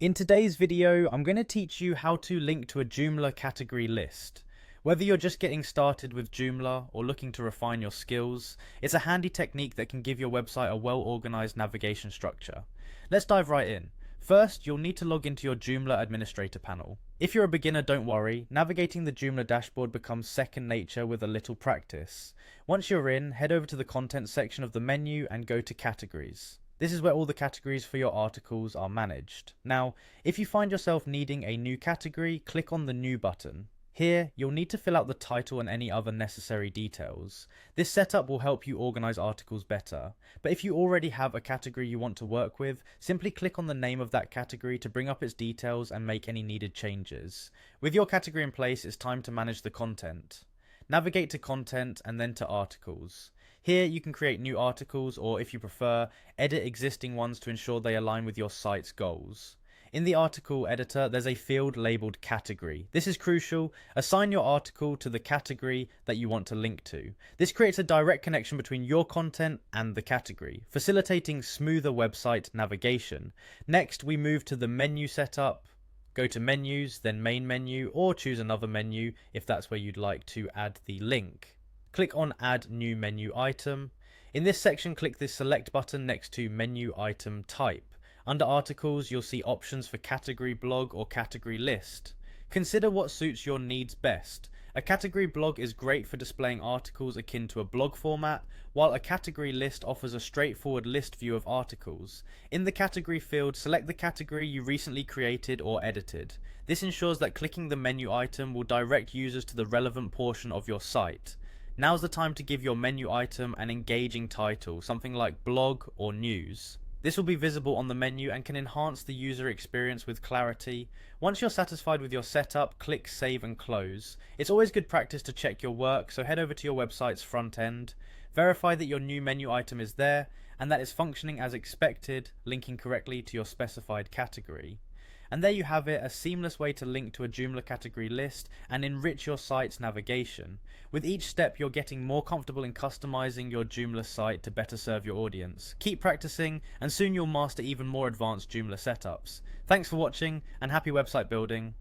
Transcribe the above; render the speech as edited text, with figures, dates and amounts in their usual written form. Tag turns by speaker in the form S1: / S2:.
S1: In today's video, I'm going to teach you how to link to a Joomla category list. Whether you're just getting started with Joomla or looking to refine your skills, it's a handy technique that can give your website a well-organized navigation structure. Let's dive right in. First, you'll need to log into your Joomla administrator panel. If you're a beginner, don't worry, navigating the Joomla dashboard becomes second nature with a little practice. Once you're in, head over to the content section of the menu and go to categories. This is where all the categories for your articles are managed. Now, if you find yourself needing a new category, click on the New button. Here, you'll need to fill out the title and any other necessary details. This setup will help you organize articles better. But if you already have a category you want to work with, simply click on the name of that category to bring up its details and make any needed changes. With your category in place, it's time to manage the content. Navigate to Content and then to Articles. Here you can create new articles or, if you prefer, edit existing ones to ensure they align with your site's goals. In the article editor, there's a field labeled category. This is crucial. Assign your article to the category that you want to link to. This creates a direct connection between your content and the category, facilitating smoother website navigation. Next, we move to the menu setup. Go to Menus, then Main Menu, or choose another menu if that's where you'd like to add the link. Click on Add New Menu Item. In this section, click the Select button next to Menu Item Type. Under Articles, you'll see options for Category Blog or Category List. Consider what suits your needs best. A category blog is great for displaying articles akin to a blog format, while a category list offers a straightforward list view of articles. In the category field, select the category you recently created or edited. This ensures that clicking the menu item will direct users to the relevant portion of your site. Now's the time to give your menu item an engaging title, something like blog or news. This will be visible on the menu and can enhance the user experience with clarity. Once you're satisfied with your setup, click Save and Close. It's always good practice to check your work, so head over to your website's front end. Verify that your new menu item is there and that it's functioning as expected, linking correctly to your specified category. And there you have it, a seamless way to link to a Joomla category list and enrich your site's navigation. With each step, you're getting more comfortable in customizing your Joomla site to better serve your audience. Keep practicing, and soon you'll master even more advanced Joomla setups. Thanks for watching, and happy website building.